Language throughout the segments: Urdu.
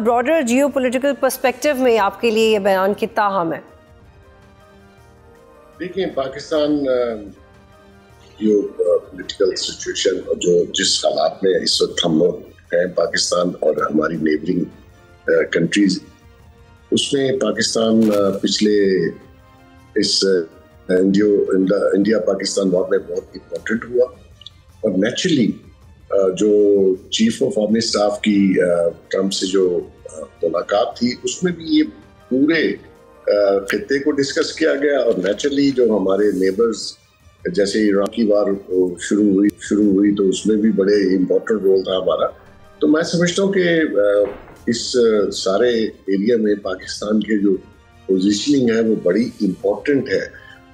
براڈر جیو پولیٹیکل پرسپیکٹو میں آپ کے لیے یہ بیان کتنا اہم ہے؟ دیکھیں، پاکستان جو پولیٹیکل سچویشن جو جس حالات میں اس وقت ہم لوگ ہیں، پاکستان اور ہماری نیبرنگ کنٹریز، اس میں پاکستان پچھلے اس انڈیا پاکستان وار میں بہت امپورٹنٹ ہوا، اور نیچرلی جو چیف آف آرمی اسٹاف کی ٹرمپ سے جو ملاقات تھی، اس میں بھی یہ پورے خطے کو ڈسکس کیا گیا، اور نیچرلی جو ہمارے نیبرز جیسے ایران کی وار شروع ہوئی تو اس میں بھی بڑے امپورٹنٹ رول تھا ہمارا. تو میں سمجھتا ہوں کہ اس سارے ایریا میں پاکستان کے جو پوزیشننگ ہے وہ بڑی امپورٹنٹ ہے،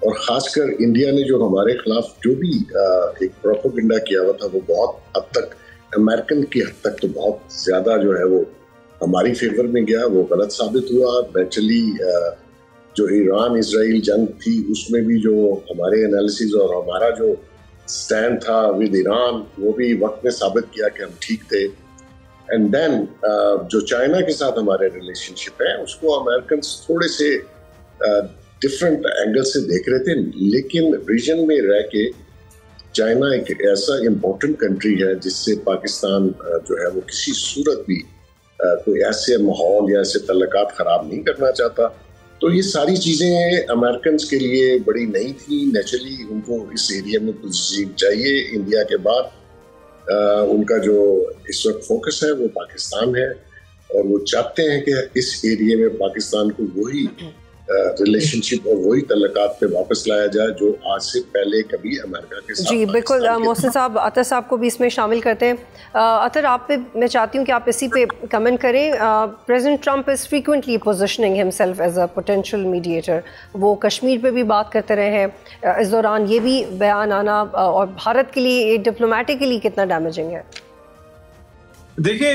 اور خاص کر انڈیا نے جو ہمارے خلاف جو بھی ایک پروپیگنڈا کیا ہوا تھا وہ بہت حد تک امریکن کی حد تک تو بہت زیادہ جو ہے وہ ہماری فیور میں گیا، وہ غلط ثابت ہوا. نیچرلی جو ایران اسرائیل جنگ تھی اس میں بھی جو ہمارے انالیسز اور ہمارا جو سٹینڈ تھا ود ایران، وہ بھی وقت میں ثابت کیا کہ ہم ٹھیک تھے. اینڈ دین جو چائنا کے ساتھ ہمارے ریلیشن شپ ہیں اس کو امریکنس تھوڑے سے ڈفرینٹ اینگل سے دیکھ رہے تھے، لیکن ریجن میں رہ کے چائنا ایک ایسا امپورٹنٹ کنٹری ہے جس سے پاکستان جو ہے وہ کسی صورت بھی کوئی ایسے ماحول یا ایسے تعلقات خراب نہیں کرنا چاہتا. تو یہ ساری چیزیں امریکنس کے لیے بڑی نئی تھیں. نیچرلی ان کو اس ایریا میں پوزیشن چاہیے. انڈیا کے بعد ان کا جو اس وقت فوکس ہے وہ پاکستان ہے، اور وہ چاہتے ہیں کہ اس ایریا میں پاکستان کو وہی ریلیشن شپ اور وہی تعلقات پہ واپس لایا جائے جو آج سے پہلے کبھی امریکہ کے ساتھ. جی بالکل. محسن صاحب، عطر صاحب کو بھی اس میں شامل کرتے ہیں. عطر، آپ پہ میں چاہتی ہوں کہ آپ اسی پہ کمنٹ کریں. President Trump is frequently positioning himself as a potential mediator. وہ کشمیر پہ بھی بات کرتے رہے ہیں، اس دوران یہ بھی بیان آنا اور بھارت کے لیے ڈپلومیٹکلی کتنا ڈیمیجنگ ہے؟ دیکھیں،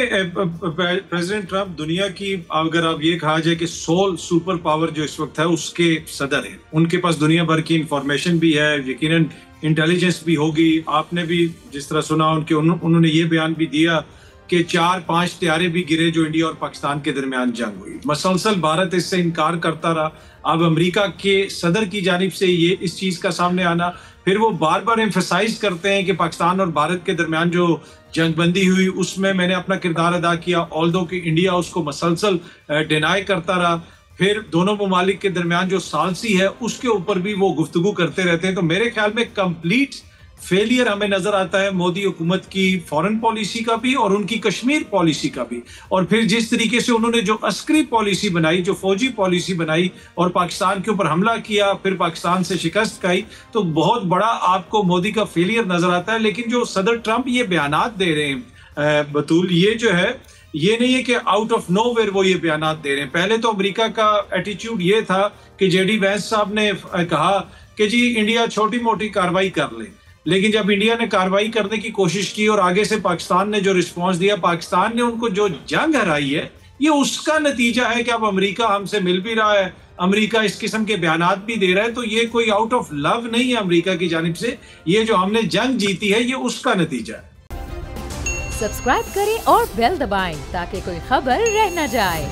پریزیڈنٹ ٹرمپ دنیا کی، اگر آپ یہ کہا جائے کہ سول سپر پاور جو اس وقت ہے اس کے صدر ہیں. ان کے پاس دنیا بھر کی انفارمیشن بھی ہے، یقیناً انٹیلیجنس بھی ہوگی. آپ نے بھی جس طرح سنا انہوں نے یہ بیان بھی دیا کہ 4-5 طیارے بھی گرے جو انڈیا اور پاکستان کے درمیان جنگ ہوئی. مسلسل بھارت اس سے انکار کرتا رہا. اب امریکہ کے صدر کی جانب سے یہ اس چیز کا سامنے آنا، پھر وہ بار بار ایمفسائز کرتے ہیں کہ پاکستان اور بھارت کے درمیان جو جنگ بندی ہوئی اس میں میں نے اپنا کردار ادا کیا، آلدو کہ انڈیا اس کو مسلسل ڈینائی کرتا رہا. پھر دونوں ممالک کے درمیان جو ثالثی ہے اس کے اوپر بھی وہ گفتگو کرتے رہتے ہیں. تو میرے خیال میں کمپلیٹ فیلئر ہمیں نظر آتا ہے مودی حکومت کی فورن پالیسی کا بھی اور ان کی کشمیر پالیسی کا بھی. اور پھر جس طریقے سے انہوں نے جو عسکری پالیسی بنائی، جو فوجی پالیسی بنائی اور پاکستان کے اوپر حملہ کیا، پھر پاکستان سے شکست کھائی، تو بہت بڑا آپ کو مودی کا فیلئر نظر آتا ہے. لیکن جو صدر ٹرمپ یہ بیانات دے رہے ہیں بطول، یہ جو ہے یہ نہیں ہے کہ آؤٹ آف نو ویئر وہ یہ بیانات دے رہے ہیں. پہلے تو امریکہ کا ایٹیچیوڈ یہ تھا کہ جے ڈی وینس صاحب نے کہا کہ جی انڈیا چھوٹی موٹی کارروائی کر لے، لیکن جب انڈیا نے کارروائی کرنے کی کوشش کی اور آگے سے پاکستان نے جو رسپانس دیا، پاکستان نے ان کو جو جنگ ہرائی ہے، یہ اس کا نتیجہ ہے کہ اب امریکہ ہم سے مل بھی رہا ہے، امریکہ اس قسم کے بیانات بھی دے رہا ہے. تو یہ کوئی آؤٹ آف لو نہیں ہے امریکہ کی جانب سے، یہ جو ہم نے جنگ جیتی ہے یہ اس کا نتیجہ ہے. سبسکرائب کریں اور بیل دبائیں تاکہ کوئی خبر رہ نہ جائے.